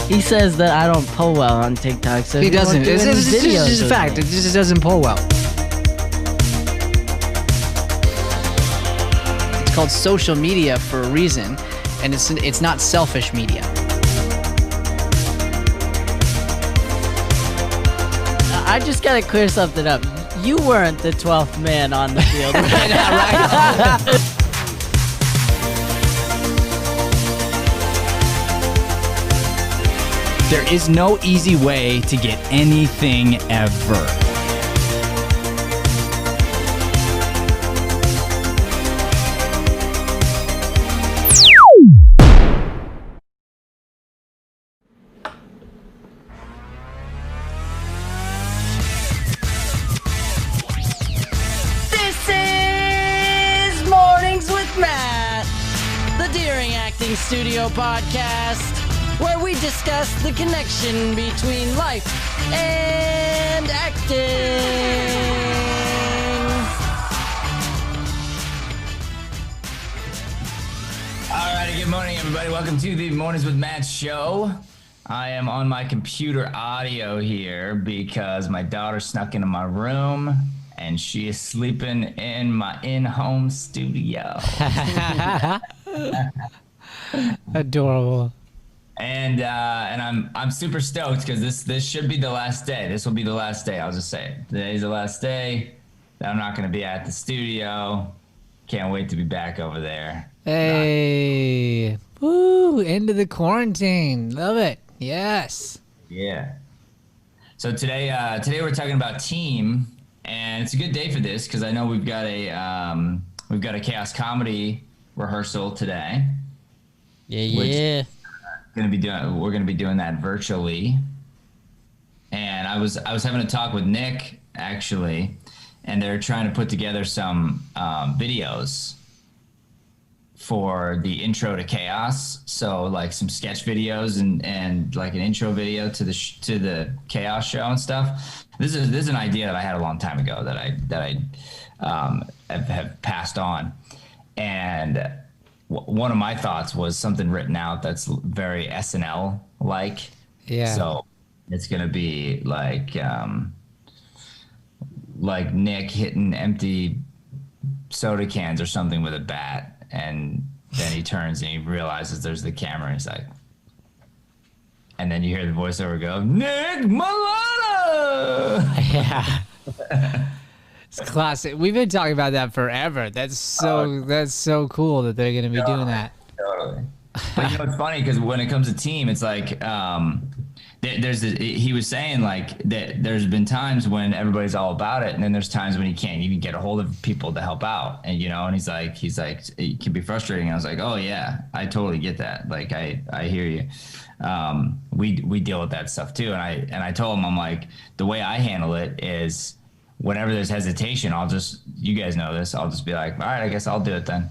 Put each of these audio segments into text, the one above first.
He says that I don't pull well on TikTok, so He doesn't. It's It's a fact. It just doesn't pull well. It's called social media for a reason, and it's not selfish media. I just gotta clear something up. You weren't the 12th man on the field. Right? There is no easy way to get anything ever. This is Mornings with Matt, the Deering Acting Studio podcast, where we discuss the connection between life and acting. Alrighty, good morning, everybody. Welcome to the Mornings with Matt show. I am on my computer audio here because my daughter snuck into my room and she is sleeping in my in-home studio. Adorable. And I'm super stoked because this should be the last day. This will be the last day. I'll just say it. Today's the last day that I'm not going to be at the studio. Can't wait to be back over there. Hey. Woo. End of the quarantine. Love it. Yes. Yeah. So today we're talking about team, and it's a good day for this because I know we've got a chaos comedy rehearsal today. Yeah. We're gonna be doing that virtually. And I was having a talk with Nick actually, and they're trying to put together some videos for the intro to chaos. So like some sketch videos and like an intro video to the chaos show and stuff. This is an idea that I had a long time ago that I have passed on, and one of my thoughts was something written out that's very SNL like. Yeah. So it's gonna be like Nick hitting empty soda cans or something with a bat, and then he turns and he realizes there's the camera, and he's like, and then you hear the voiceover go, Nick Milano. Yeah. It's classic. We've been talking about that forever. That's so cool that they're gonna be doing that. Totally. But you know, it's funny because when it comes to team, it's like he was saying like that there's been times when everybody's all about it, and then there's times when you can't even get a hold of people to help out, and you know, and he's like it can be frustrating. I was like, oh yeah, I totally get that. Like I hear you. We deal with that stuff too, and I told him, I'm like, the way I handle it is, whenever there's hesitation, you guys know this, I'll just be like, all right, I guess I'll do it then.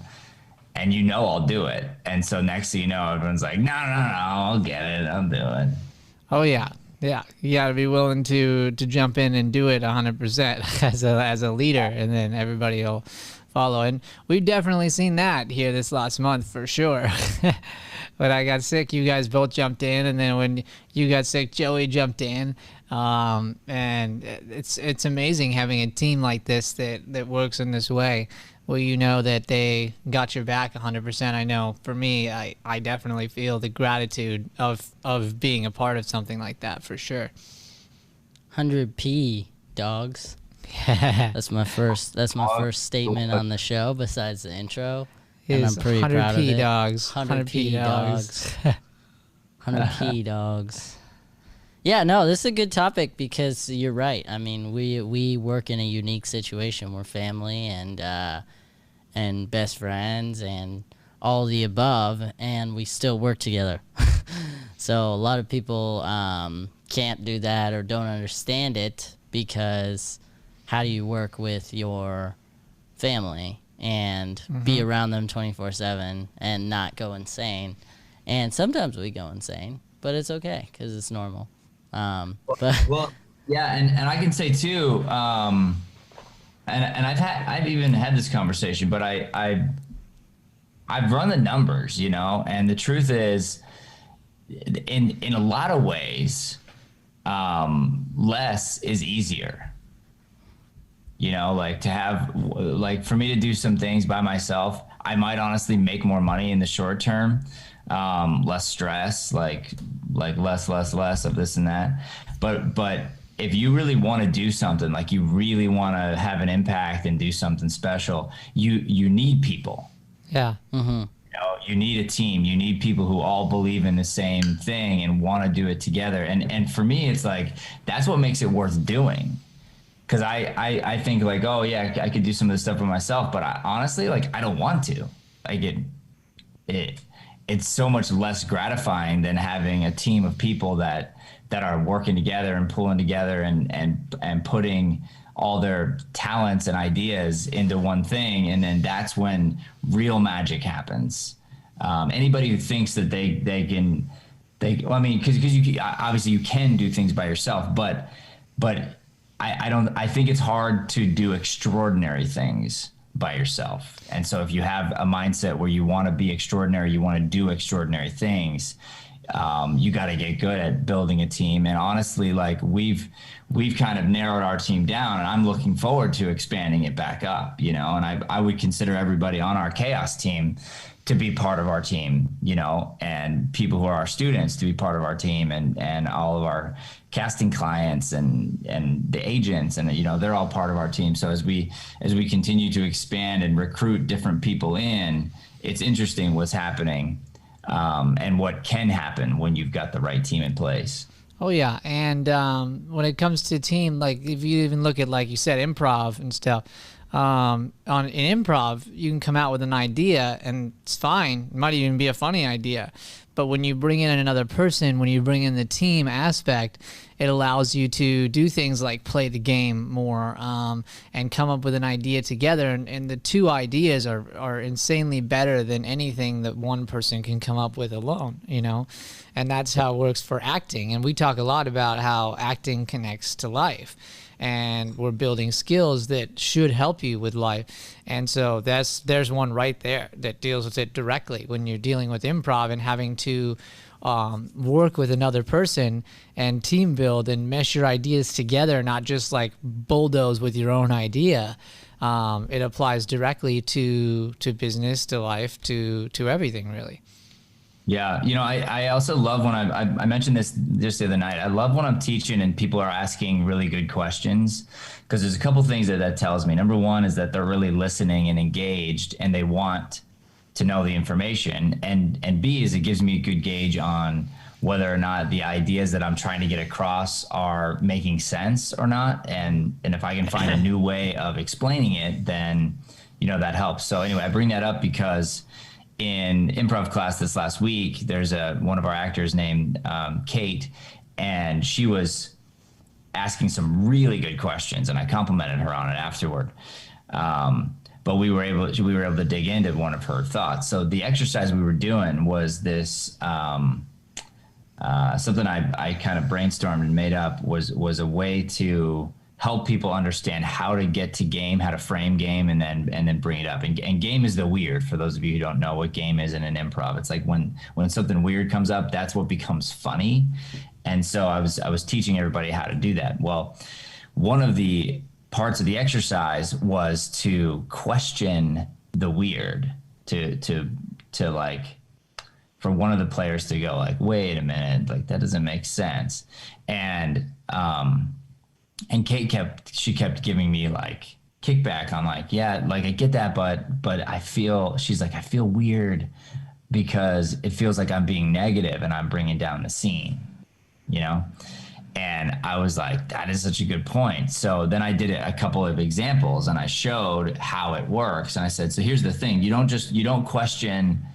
And you know I'll do it. And so next thing you know, everyone's like, no, I'll get it. I'll do it. Oh yeah. Yeah. You gotta be willing to jump in and do it 100% as a leader, and then everybody will follow. And we've definitely seen that here this last month for sure. When I got sick, you guys both jumped in, and then when you got sick, Joey jumped in. And it's amazing having a team like this that works in this way. Well, you know that they got your back 100%. I know for me, I definitely feel the gratitude of being a part of something like that for sure. 100p dogs. That's my first statement on the show besides the intro. And I'm pretty proud of it. 100p dogs. 100p dogs. 100p dogs. Yeah, no, this is a good topic because you're right. I mean, we work in a unique situation. We're family and best friends and all the above, and we still work together. So a lot of people can't do that or don't understand it, because how do you work with your family and be around them 24/7 and not go insane? And sometimes we go insane, but it's okay because it's normal. Well, yeah, and I can say too, and I've even had this conversation, but I've run the numbers, you know, and the truth is, in a lot of ways, less is easier. You know, like to have, like for me to do some things by myself, I might honestly make more money in the short term, less stress, like less of this and that. But if you really want to do something, like you really want to have an impact and do something special, you need people. Yeah. Mm-hmm. You know, you need a team. You need people who all believe in the same thing and want to do it together. And for me, it's like that's what makes it worth doing. Because I think like, oh yeah, I could do some of this stuff for myself, but I honestly, like, I don't want to. Like it's so much less gratifying than having a team of people that are working together and pulling together and putting all their talents and ideas into one thing, and then that's when real magic happens. Anybody who thinks that they can, I mean, because you obviously you can do things by yourself, but I think it's hard to do extraordinary things by yourself. And so if you have a mindset where you want to be extraordinary, you want to do extraordinary things, you got to get good at building a team. And honestly, like we've kind of narrowed our team down, and I'm looking forward to expanding it back up, you know, and I would consider everybody on our chaos team to be part of our team, you know, and people who are our students to be part of our team, and all of our casting clients and the agents, and, you know, they're all part of our team. So as we continue to expand and recruit different people in, it's interesting what's happening, and what can happen when you've got the right team in place. Oh yeah, and when it comes to team, like if you even look at, like you said, improv and stuff, in improv you can come out with an idea and it's fine. It might even be a funny idea, but when you bring in another person, when you bring in the team aspect, it allows you to do things like play the game more, and come up with an idea together, and the two ideas are insanely better than anything that one person can come up with alone, you know. And that's how it works for acting. And we talk a lot about how acting connects to life, and we're building skills that should help you with life. And so there's one right there that deals with it directly when you're dealing with improv and having to work with another person and team build and mesh your ideas together, not just like bulldoze with your own idea. It applies directly to business, to life, to everything really. Yeah, you know, I also love when I mentioned this just the other night. I love when I'm teaching and people are asking really good questions, because there's a couple things that tells me. Number one is that they're really listening and engaged, and they want to know the information. And B is it gives me a good gauge on whether or not the ideas that I'm trying to get across are making sense or not. And if I can find a new way of explaining it, then, you know, that helps. So anyway, I bring that up because in improv class this last week, there's one of our actors named Kate, and she was asking some really good questions, and I complimented her on it afterward. But we were able to dig into one of her thoughts. So the exercise we were doing was this something I kind of brainstormed and made up was a way to help people understand how to get to game, how to frame game, and then bring it up. And game is the weird, for those of you who don't know what game is in an improv. It's like when something weird comes up, that's what becomes funny. And so I was teaching everybody how to do that. Well, one of the parts of the exercise was to question the weird, to like, for one of the players to go like, wait a minute, like that doesn't make sense. And Kate kept giving me like kickback on like, yeah, like I get that, but she's like, I feel weird because it feels like I'm being negative and I'm bringing down the scene, you know? And I was like, that is such a good point. So then I did a couple of examples and I showed how it works. And I said, so here's the thing. You don't question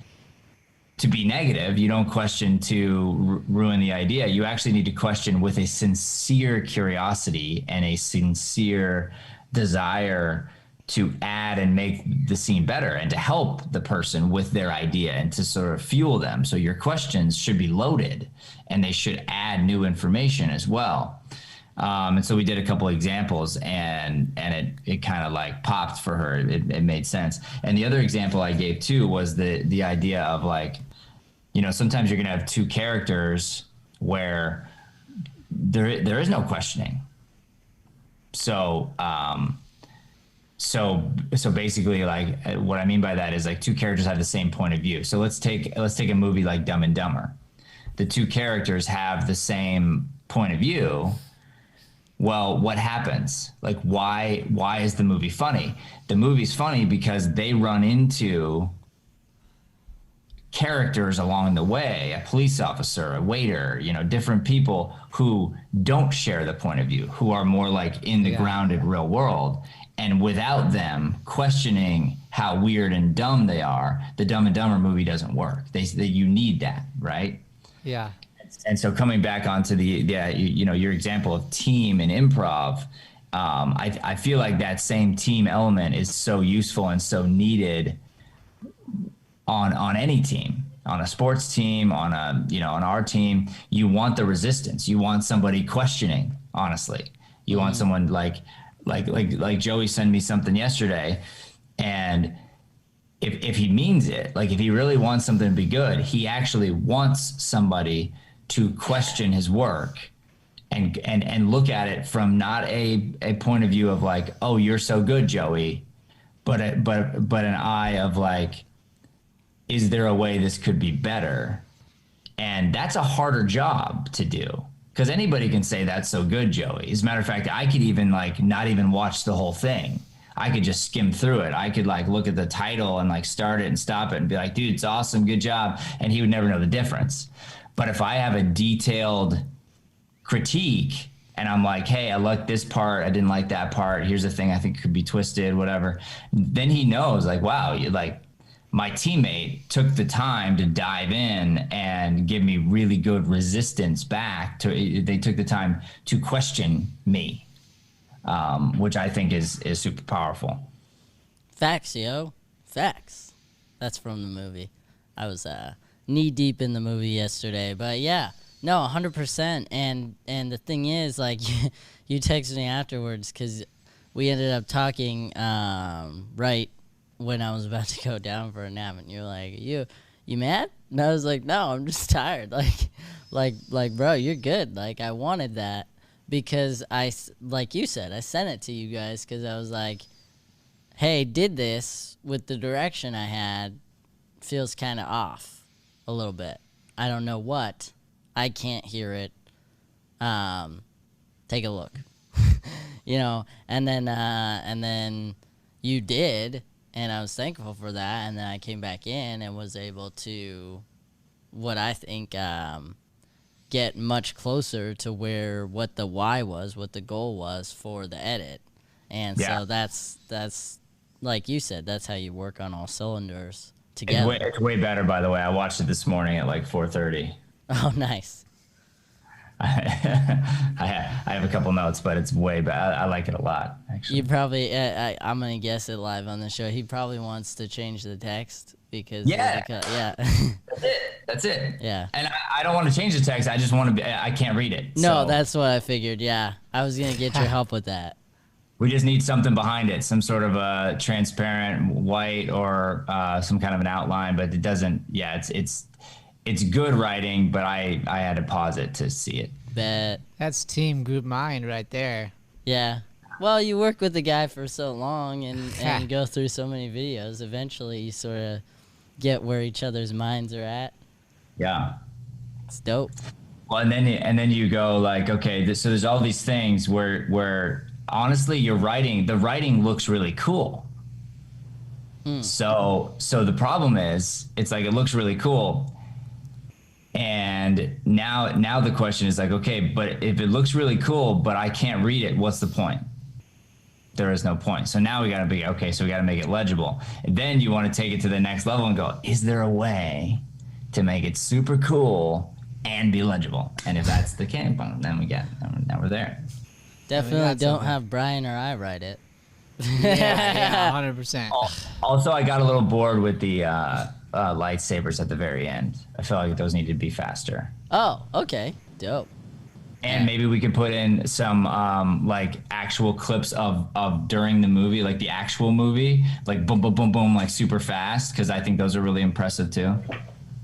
to be negative. You don't question to ruin the idea. You actually need to question with a sincere curiosity and a sincere desire to add and make the scene better and to help the person with their idea and to sort of fuel them. So your questions should be loaded and they should add new information as well. And so we did a couple of examples and it kind of like popped for her. It made sense. And the other example I gave too was the idea of like, sometimes you're going to have two characters where there is no questioning. So, so basically, like, what I mean by that is, like, two characters have the same point of view. So let's take a movie like Dumb and Dumber. The two characters have the same point of view. Well, what happens? Like, why is the movie funny? The movie's funny because they run into characters along the way, a police officer, a waiter, different people who don't share the point of view, who are more like in the grounded real world. And without them questioning how weird and dumb they are, the Dumb and Dumber movie doesn't work. You need that, right? Yeah. And so coming back onto your example of team and improv, I feel like that same team element is so useful and so needed on any team, on a sports team, on our team. You want the resistance. You want somebody questioning, honestly. You want someone like Joey sent me something yesterday, and if he means it, like if he really wants something to be good, he actually wants somebody to question his work and look at it from not a point of view of like, oh, you're so good, Joey, but an eye of like, is there a way this could be better? And that's a harder job to do, because anybody can say that's so good, Joey. As a matter of fact, I could even like not even watch the whole thing. I could just skim through it. I could like look at the title and like start it and stop it and be like, dude, it's awesome, good job. And he would never know the difference. But if I have a detailed critique and I'm like, hey, I like this part, I didn't like that part, here's the thing I think could be twisted, whatever, then he knows like, wow, my teammate took the time to dive in and give me really good resistance back. They took the time to question me, which I think is super powerful. Facts, yo. Facts. That's from the movie. I was knee deep in the movie yesterday, but yeah, no, 100%. And the thing is, like, you texted me afterwards because we ended up talking right when I was about to go down for a nap, and you're like, you mad? And I was like, no, I'm just tired. Like, bro, you're good. Like, I wanted that because like you said, I sent it to you guys because I was like, hey, did this with the direction I had, feels kind of off a little bit. I don't know what. I can't hear it. Take a look. And then you did, and I was thankful for that, and then I came back in and was able to, what I think, get much closer to what the why was, what the goal was for the edit. And so that's like you said, that's how you work on all cylinders together. It's way better, by the way. I watched it this morning at like 4:30. Oh, nice. I have a couple notes, but it's way better. I like it a lot, actually. You probably, I'm going to guess it live on the show. He probably wants to change the text because... Yeah. Yeah. That's it. Yeah. And I don't want to change the text. I just want to I can't read it. No, so. that's what I figured. Yeah. I was going to get your help with that. We just need something behind it, some sort of a transparent white or some kind of an outline, but it doesn't, it's good writing, but I had to pause it to see it. Bet. That's team group mind right there. Yeah. Well, you work with the guy for so long and go through so many videos. Eventually, you sort of get where each other's minds are at. Yeah. It's dope. Well, and then you go like, okay, so there's all these things where honestly, the writing looks really cool. So the problem is, it's like, it looks really cool. And now the question is like, okay, but if it looks really cool, but I can't read it, what's the point? There is no point. So now we got to be, okay, so we got to make it legible. And then you want to take it to the next level and go, is there a way to make it super cool and be legible? And if that's the case, then now we're there. Definitely don't have Brian or I write it. Yeah, 100%. Also, I got a little bored with the lightsabers at the very end. I feel like those needed to be faster. Oh, okay. Dope. And maybe we could put in some like actual clips of during the movie, like the actual movie, like boom, boom, boom, boom, like super fast, because I think those are really impressive too.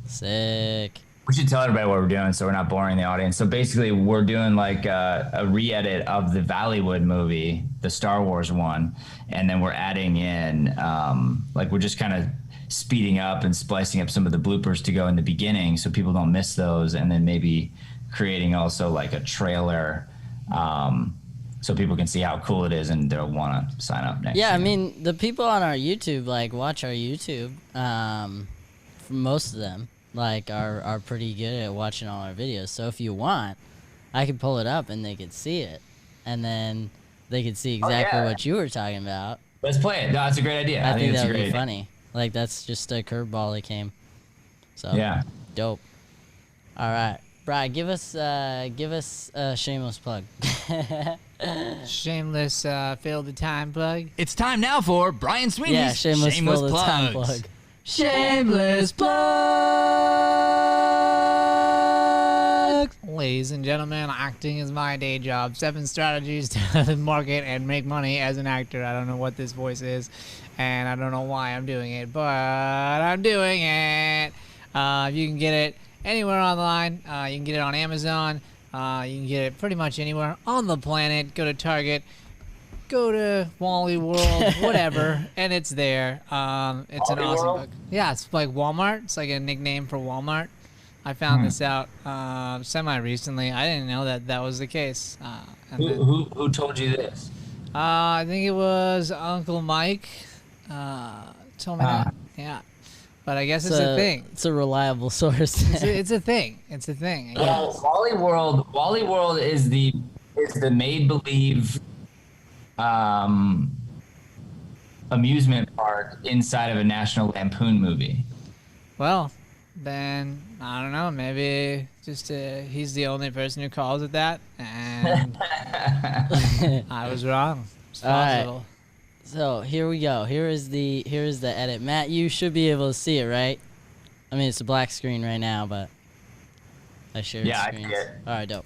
Sick. We should tell everybody what we're doing so we're not boring the audience. So basically, we're doing like a re-edit of the Valleywood movie, the Star Wars one, and then we're adding in, like we're just kind of speeding up and splicing up some of the bloopers to go in the beginning so people don't miss those, and then maybe creating also like a trailer so people can see how cool it is and they'll want to sign up next year. I mean, the people on our YouTube, like, watch our YouTube. Most of them, like, are pretty good at watching all our videos. So if you want, I could pull it up and they could see it. And then they could see exactly what you were talking about. Let's play it. No, that's a great idea. I think it's that a would great be idea. funny. Like, that's just a curveball that came. So, Yeah. dope. All right. Brian, give us a shameless plug. Shameless fill the time plug. It's time now for Brian Sweeney's Yeah, shameless fill the time plugs. plug. Shameless plug. Ladies and gentlemen, acting is my day job. 7 strategies to market and make money as an actor. I don't know what this voice is, and I don't know why I'm doing it, but I'm doing it. You can get it anywhere online. You can get it on Amazon. You can get it pretty much anywhere on the planet. Go to Target. Go to Wally World, whatever, and it's there. It's an Wally awesome World? book. Yeah, it's like Walmart. It's like a nickname for Walmart. I found this out semi-recently. I didn't know that was the case. Who told you this? I think it was Uncle Mike told me that. Yeah, but I guess it's a thing. It's a reliable source. It's a thing. It's a thing. I Well, guess. Wally World is the made-believe amusement park inside of a National Lampoon movie. Well, then I don't know. Maybe just he's the only person who calls it that, and I was wrong. It's All right. possible. So here we go. Here is the edit. Matt, you should be able to see it, right? I mean, it's a black screen right now, but I shared Yeah, I screens. see it. All right, dope.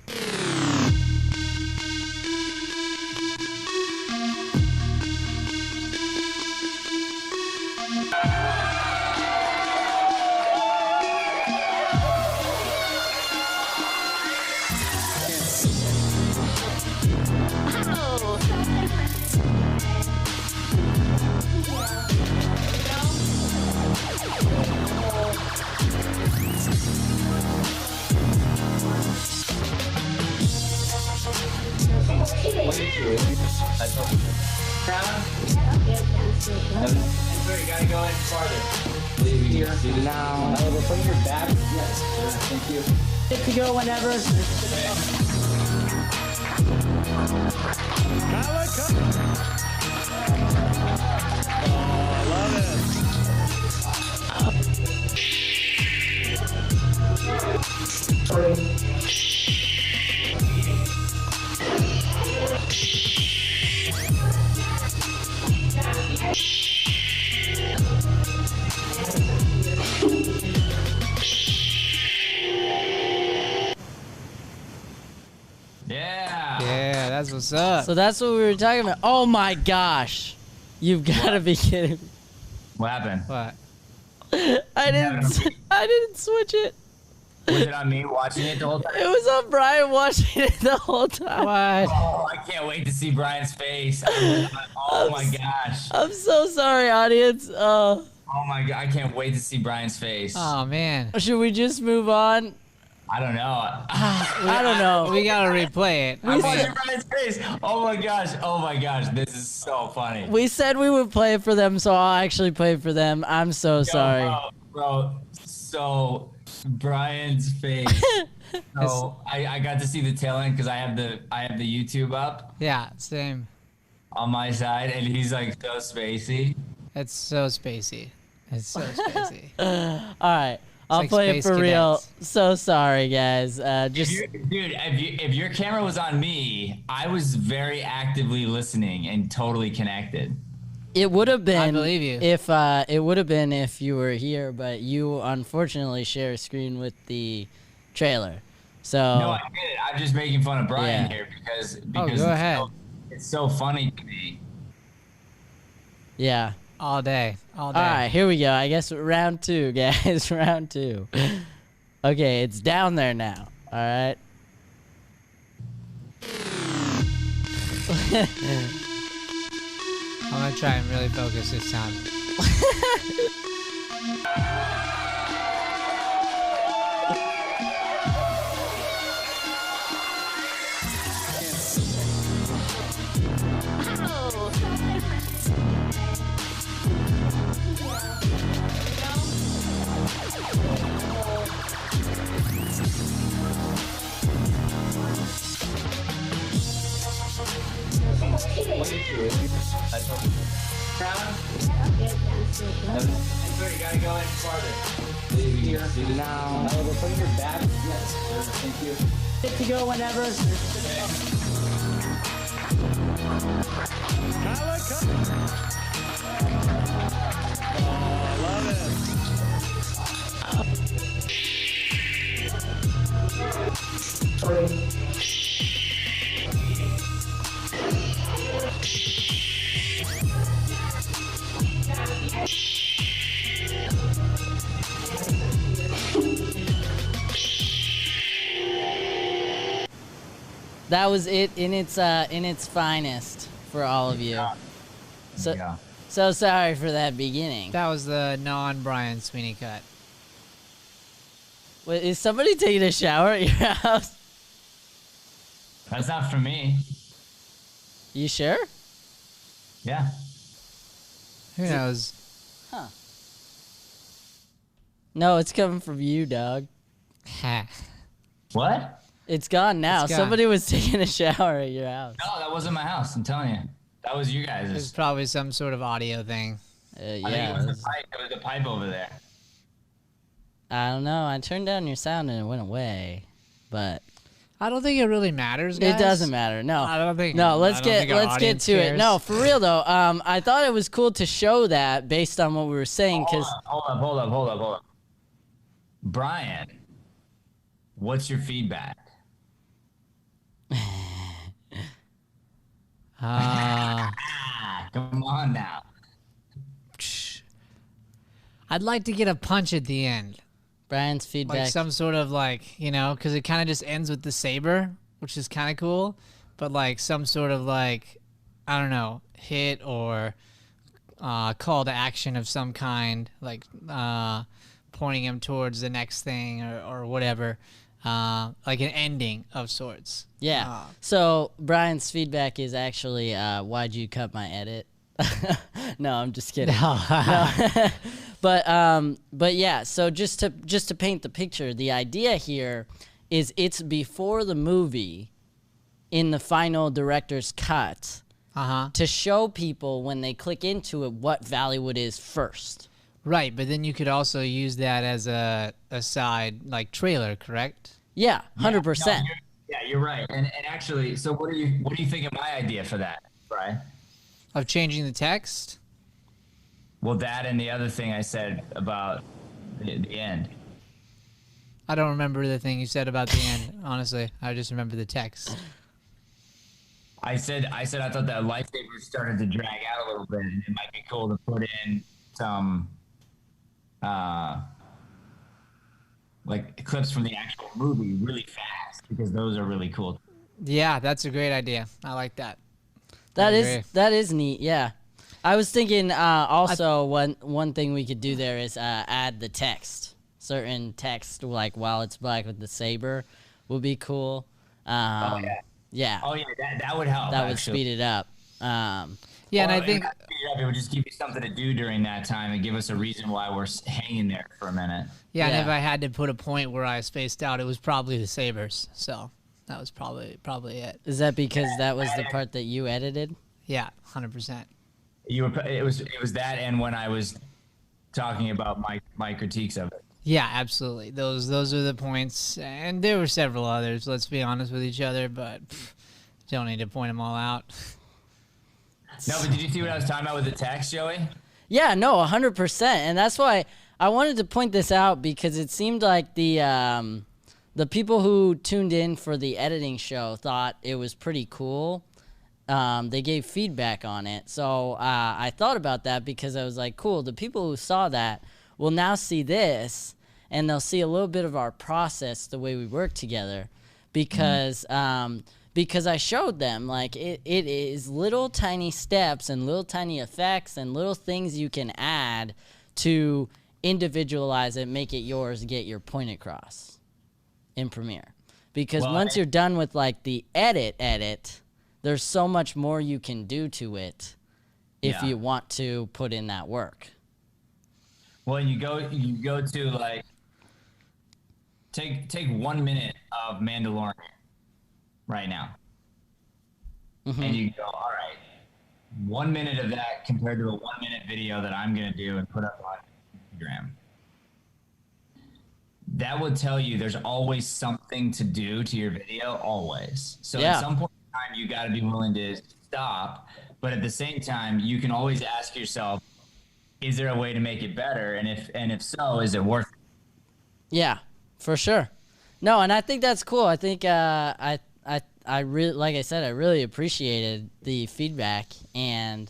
You gotta go in farther. Here. Now. We're putting your back. Yes. Thank you. Good to go whenever. Yeah. Yeah, that's what's up. So that's what we were talking about. Oh my gosh, you've got to be kidding me! What happened? What? I didn't switch it. Was it on me watching it the whole time? It was on Brian watching it the whole time. What? Oh, I can't wait to see Brian's face. Oh my gosh. I'm so sorry, audience. Oh my god, I can't wait to see Brian's face. Oh man. Should we just move on? I don't know. I don't know. We gotta replay it. I I'm mean, watching Brian's face. Oh my gosh, this is so funny. We said we would play it for them, so I'll actually play it for them. I'm so sorry. Bro, so Brian's face. So I got to see the tail end because I have the YouTube up yeah, same. on my side, and he's like so spacey. It's so spacey. It's so spacey. All right. I'll like play it Space for real. Cadets. So sorry, guys. Just If your camera was on me, I was very actively listening and totally connected. it would have been. I believe you. If it would have been if you were here, but you unfortunately share a screen with the trailer. So No, I get it. I'm just making fun of Brian Yeah. here because go ahead. it's so funny to me. yeah. All day. All right, here we go. I guess round 2, guys. Round 2. Okay, it's down there now. All right. I'm gonna try and really focus this time. You gotta go in farther. Here. Now. Put your back. Yes. Thank you. Get to go whenever. That was it in its finest for all of you. So sorry for that beginning. That was the non-Brian Sweeney cut. Wait, is somebody taking a shower at your house? That's not for me. You sure? Yeah. Who knows? Huh. No, it's coming from you, dog. Ha. What? It's gone now. It's gone. Somebody was taking a shower at your house. No, that wasn't my house. I'm telling you. That was you guys'. It's probably some sort of audio thing. I think Yeah. it was the pipe. It was the pipe over there. I don't know. I turned down your sound and it went away, but I don't think it really matters, guys. it doesn't matter. No, I don't think. No, I let's don't think our get audience to it. cares. No, for real though. I thought it was cool to show that based on what we were saying, because Hold up. Brian, what's your feedback? Come on now. I'd like to get a punch at the end. Brian's feedback. Like some sort of like, you know, because it kind of just ends with the saber, which is kind of cool. But like some sort of like, I don't know, hit or call to action of some kind, like pointing him towards the next thing or whatever. Like an ending of sorts. Yeah. So Brian's feedback is actually, why'd you cut my edit? No, I'm just kidding. No. But yeah. So just to paint the picture, the idea here is it's before the movie, in the final director's cut, to show people when they click into it what Valleywood is first. Right, but then you could also use that as a side like trailer, correct? Yeah, 100%. You're right. And actually, so what do you think of my idea for that, Brian? Of changing the text? Well, that and the other thing I said about the end. I don't remember the thing you said about the end, honestly. I just remember the text. I said I thought that lightsaber started to drag out a little bit, and it might be cool to put in some like clips from the actual movie really fast, because those are really cool. Yeah, that's a great idea. I like that. That is neat. Yeah, I was thinking also one thing we could do there is add the text, certain text, like while it's black with the saber, would be cool. Yeah. Oh yeah, that would help. That would speed it up. And I think it would just give you something to do during that time and give us a reason why we're hanging there for a minute. Yeah, and if I had to put a point where I spaced out, it was probably the sabers. So that was probably it. Is that because that was the part that you edited? Yeah, 100%. It was that, and when I was talking about my critiques of it. Yeah, absolutely. Those are the points, and there were several others. Let's be honest with each other, but don't need to point them all out. No, but did you see what I was talking about with the text, Joey? Yeah, no, 100%, and that's why I wanted to point this out, because it seemed like the people who tuned in for the editing show thought it was pretty cool. they gave feedback on it. So I thought about that because I was like, cool, the people who saw that will now see this, and they'll see a little bit of our process, the way we work together, because because I showed them, like, it is little tiny steps and little tiny effects and little things you can add to individualize it, make it yours, get your point across in Premiere. Because once you're done with, like, the edit, there's so much more you can do to it if you want to put in that work. Well, you go to, like, take 1 minute of Mandalorian right now. And you go, all right, 1 minute of that compared to a 1 minute video that I'm going to do and put up on Instagram. That would tell you there's always something to do to your video, always. So at some point in time, you got to be willing to stop. But at the same time, you can always ask yourself, is there a way to make it better? And if so, is it worth it? Yeah, for sure. No, and I think that's cool. I think I really, like I said, I really appreciated the feedback, and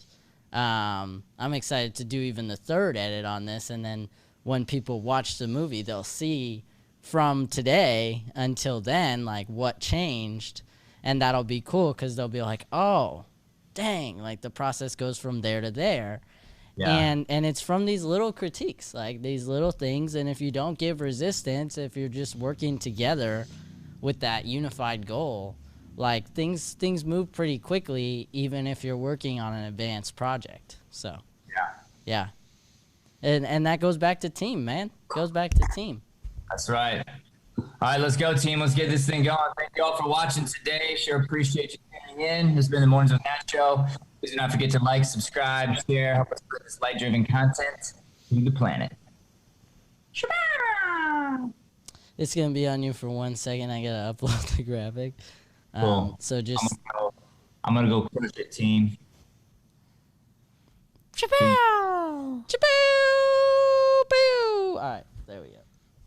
I'm excited to do even the third edit on this. And then when people watch the movie, they'll see from today until then, like, what changed, and that'll be cool because they'll be like, oh, dang, like, the process goes from there to there. Yeah. And it's from these little critiques, like these little things. And if you don't give resistance, if you're just working together with that unified goal, like, things move pretty quickly, even if you're working on an advanced project. So yeah. And that goes back to team, man. Goes back to team. That's right. All right, let's go, team. Let's get this thing going. Thank you all for watching today. Sure appreciate you tuning in. This has been the Mornings with Matt show. Please do not forget to like, subscribe, share, help us spread this light-driven content to the planet. It's going to be on you for 1 second. I got to upload the graphic. Cool. So just... I'm going to go crush it, team. Chapow! Chapow! All right, there we go.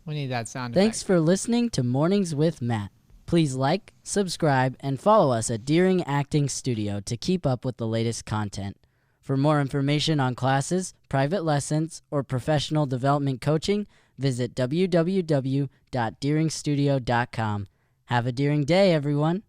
We need that sound Thanks effect. for listening to Mornings with Matt. Please like, subscribe, and follow us at Deering Acting Studio to keep up with the latest content. For more information on classes, private lessons, or professional development coaching, visit www.deeringstudio.com. Have a Deering day, everyone.